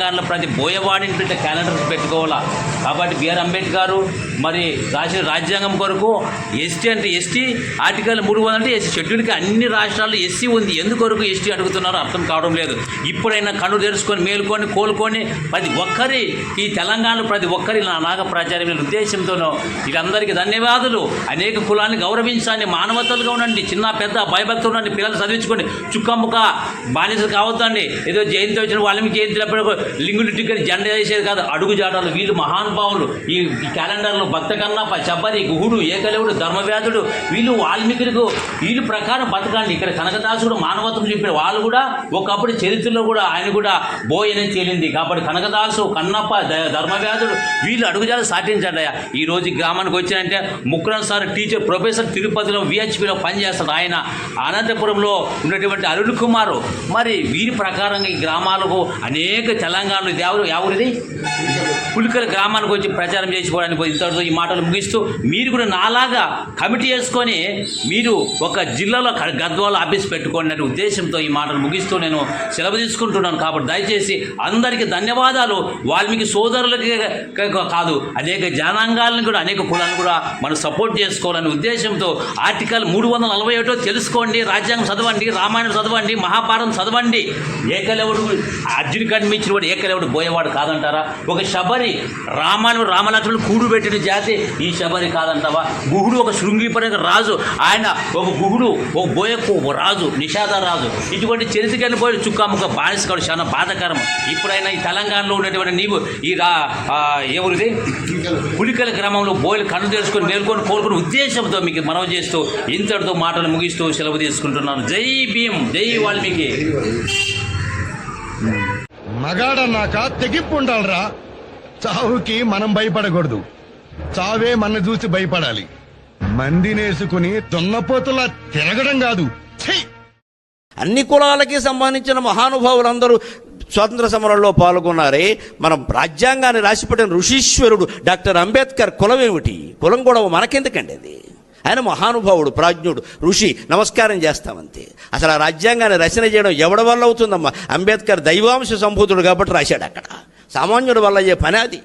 తెలంగాణలో ప్రతి బోయవాడింటి క్యాలెండర్స్ పెట్టుకోవాలా. కాబట్టి బిఆర్ అంబేద్కర్ మరి రాసిన రాజ్యాంగం కొరకు ఎస్టీ అంటే ఎస్టీ, ఆర్టికల్ 300 అంటే ఎస్సీ. షెడ్యూల్కి అన్ని రాష్ట్రాల్లో ఎస్సీ ఉంది, ఎందుకొరకు ఎస్టీ అడుగుతున్నారో అర్థం కావడం లేదు. ఇప్పుడైనా కళ్ళు తెరుచుకొని మేలుకొని కోలుకొని ప్రతి ఒక్కరి ఈ తెలంగాణలో ప్రతి ఒక్కరి నాగ ప్రాచార్య ఉద్దేశంతోనో వీళ్ళందరికీ ధన్యవాదాలు. అనేక కులాన్ని గౌరవించాలని, మానవతలుగా ఉండండి, చిన్న పెద్ద భయభక్తులు ఉండండి, పిల్లలు చదివించుకోండి, చుక్కముక్క బానిసలు కావద్దండి. ఏదో జయంతి వచ్చిన వాళ్ళకి జయంతినప్పుడు లింగులు టికెట్ జెండా వేసేది కాదు, అడుగు జాటాలు. వీళ్ళు మహానుభావులు. ఈ క్యాలెండర్లో భక్త కన్నప్ప, శబరి, గుహుడు, ఏకలవుడు, ధర్మవ్యాధుడు, వీళ్ళు వాల్మీకులకు వీళ్ళు ప్రకారం బతకండి. ఇక్కడ కనకదాసుడు మానవత్వం చెప్పిన వాళ్ళు కూడా ఒకప్పుడు చరిత్రలో కూడా ఆయన కూడా బోయనే తేలింది. కాబట్టి కనకదాసు, కన్నప్ప, ధర్మవ్యాధుడు వీళ్ళు అడుగుజాలు సాటించండి. ఈ రోజు గ్రామానికి వచ్చినంటే ముక్రం సార్ టీచర్ ప్రొఫెసర్ తిరుపతిలో విహెచ్పిలో పనిచేస్తాడు. ఆయన అనంతపురంలో ఉన్నటువంటి అరుణ్ కుమారు. మరి వీరి ప్రకారంగా ఈ గ్రామాలకు అనేక తెలంగాణలో ఎవరిది పులికల గ్రామానికి వచ్చి ప్రచారం చేసుకోవడానికి ఇంతటితో ఈ మాటలు ముగిస్తూ మీరు కూడా నాలాగా కమిటీ వేసుకొని మీరు ఒక జిల్లాలో గద్వాల ఆఫీస్ పెట్టుకోండి అనే ఉద్దేశంతో ఈ మాటలు ముగిస్తూ నేను సెలవు తీసుకుంటున్నాను. కాబట్టి దయచేసి అందరికీ ధన్యవాదాలు. వాల్మీకి సోదరులకి కాదు, అనేక జనాంగాలను కూడా అనేక కులాలను కూడా మనం సపోర్ట్ చేసుకోవాలనే ఉద్దేశంతో ఆర్టికల్ 341 తెలుసుకోండి, రాజ్యాంగం చదవండి, రామాయణం చదవండి, మహాభారతం చదవండి. ఏకలవుడు అర్జున్ కనిపించిన వాడు ఏకలవుడు బోయేవాడు కాదంటారా? ఒక శబరి రామాయణం రామలక్ష్మణులు కూడు పెట్టిన జాతి ఈ శబరి కాదంటావా? గుహుడు ఒక శృంగిపరక రాజు, ఆయన ఒక గుహుడు, ఒక బోయకు రాజు, నిషాద రాజు. ఇటువంటి చరిత్రకెళ్ళి పోయి చుక్కముక్క బానిస కాదు, చాలా బాధాకరం. ఇప్పుడైనా ఈ తెలంగాణలో ఉన్నటువంటి నీవు ఈ ఎవరిది పులికల గ్రామంలో బోయలు కన్ను తెలుసుకొని మేల్కొని కోలుకుని ఉద్దేశంతో మీకు మనవి చేస్తూ ఇంతటితో మాటలు ముగిస్తూ సెలవు తీసుకుంటున్నాను. జై భీమ్, జై వాల్మీకి. మగాడన్నాక తెగింపు ఉండాలరా. చావుకి మనం భయపడకూడదు, చావే మన చూసి భయపడాలి. మందినేసుకుని దున్నపోతులా తిరగడం కాదు. అన్ని కులాలకి సంబంధించిన మహానుభావులందరూ స్వాతంత్ర సమరంలో పాల్గొన్నారే. మన రాజ్యాంగాన్ని రాసిపెట్టిన ఋషీశ్వరుడు డాక్టర్ అంబేద్కర్ కులం ఏమిటి? కులం కూడా మనకెందుకండి? అది ఆయన మహానుభావుడు, ప్రాజ్ఞుడు, ఋషి. నమస్కారం చేస్తామంతే. అసలు ఆ రాజ్యాంగాన్ని రచన చేయడం ఎవడి వల్ల అవుతుందమ్మా? అంబేద్కర్ దైవాంశ సంభూతుడు కాబట్టి రాశాడు. అక్కడ సామాన్యుడి వల్ల అయ్యే పని అది.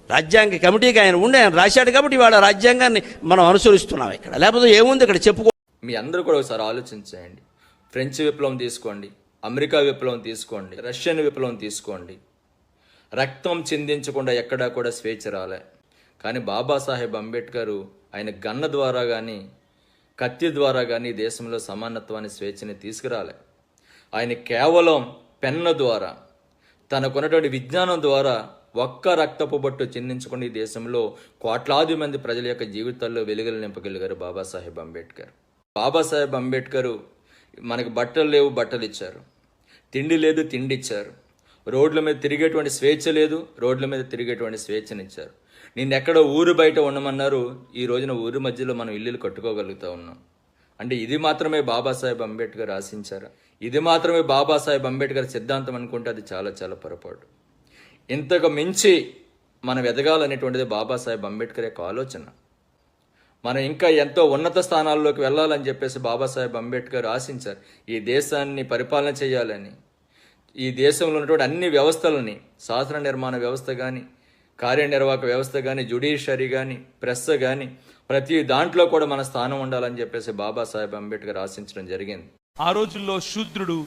రాజ్యాంగ కమిటీకి ఆయన ఉండి ఆయన రాశాడు కాబట్టి వాళ్ళ రాజ్యాంగాన్ని మనం అనుసరిస్తున్నాం. ఇక్కడ లేకపోతే ఏముంది ఇక్కడ చెప్పుకో. మీ అందరూ కూడా ఒకసారి ఆలోచించండి. ఫ్రెంచ్ విప్లవం తీసుకోండి, అమెరికా విప్లవం తీసుకోండి, రష్యన్ విప్లవం తీసుకోండి. రక్తం చిందించకుండా ఎక్కడా కూడా స్వేచ్ఛ రాలే. కానీ బాబాసాహెబ్ అంబేద్కర్ ఆయన గన్న ద్వారా కానీ కత్తి ద్వారా కానీ దేశంలో సమానత్వాన్ని, స్వేచ్ఛని తీసుకురాలే. ఆయన కేవలం పెన్ను ద్వారా, తనకున్నటువంటి విజ్ఞానం ద్వారా ఒక్క రక్తపు బొట్టు చిందించుకుని ఈ దేశంలో కోట్లాది మంది ప్రజల యొక్క జీవితాల్లో వెలుగులు నింపగలిగారు బాబాసాహెబ్ అంబేద్కర్. బాబాసాహెబ్ అంబేద్కర్ మనకు బట్టలు లేవు, బట్టలు ఇచ్చారు. తిండి లేదు, తిండి ఇచ్చారు. రోడ్ల మీద తిరిగేటువంటి స్వేచ్ఛ లేదు, రోడ్ల మీద తిరిగేటువంటి స్వేచ్ఛనిచ్చారు. నిన్నెక్కడో ఊరు బయట ఉండమన్నారు, ఈ రోజున ఊరి మధ్యలో మనం ఇల్లులు కట్టుకోగలుగుతూ ఉన్నాం. అంటే ఇది మాత్రమే బాబాసాహెబ్ అంబేద్కర్ ఆశించారా? ఇది మాత్రమే బాబాసాహెబ్ అంబేద్కర్ సిద్ధాంతం అనుకుంటే అది చాలా చాలా పొరపాటు. ఇంతకు మించి మనం ఎదగాలనేటువంటిది బాబాసాహెబ్ అంబేద్కర్ యొక్క ఆలోచన. మనం ఇంకా ఎంతో ఉన్నత స్థానాల్లోకి వెళ్ళాలని చెప్పేసి బాబాసాహెబ్ అంబేద్కర్ ఆశించారు. ఈ దేశాన్ని పరిపాలన చేయాలని, ఈ దేశంలో ఉన్నటువంటి అన్ని వ్యవస్థలని, శాసన నిర్మాణ వ్యవస్థ కానీ, కార్యనిర్వాహక వ్యవస్థ కానీ, జ్యుడిషియరీ కానీ, ప్రెస్ కానీ, ప్రతి దాంట్లో కూడా మన స్థానం ఉండాలని చెప్పేసి బాబాసాహెబ్ అంబేద్కర్ ఆశించడం జరిగింది. ఆ రోజుల్లో శూద్రుడు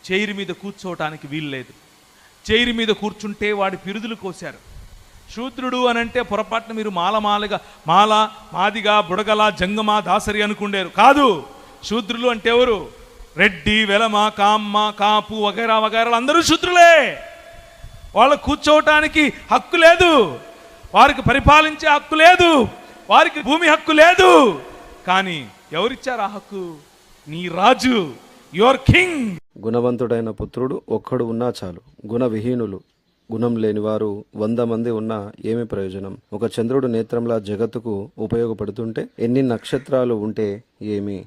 చైర్ మీద కూర్చోవటానికి వీల్లేదు. చైర్ మీద కూర్చుంటే వాడి పిరుదులు కోశారు. శూద్రుడు అనంటే పొరపాటున మీరు మాలగా మాల, మాదిగా, బుడగల, జంగమ, దాసరి అనుకుండేరు. కాదు, శూద్రులు అంటే ఎవరు? రెడ్డి, వెలమ, కామ్మ, కాపు వగైరా వగైరాలు అందరూ శూద్రులే. వాళ్ళకు కూర్చోవటానికి హక్కు లేదు, వారికి పరిపాలించే హక్కు లేదు, వారికి భూమి హక్కు లేదు. కానీ ఎవరిచ్చారు ఆ హక్కు? నీ రాజు, యువర్ కింగ్. గుణవంతుడైన పుత్రుడు ఒక్కడు ఉన్నా చాలు, గుణవిహీనులు, గుణం లేనివారు 100 మంది ఉన్నా ఏమి ప్రయోజనం? ఒక చంద్రుడు నేత్రంలా జగత్తుకు ఉపయోగపడుతుంటే ఎన్ని నక్షత్రాలు ఉంటే ఏమి?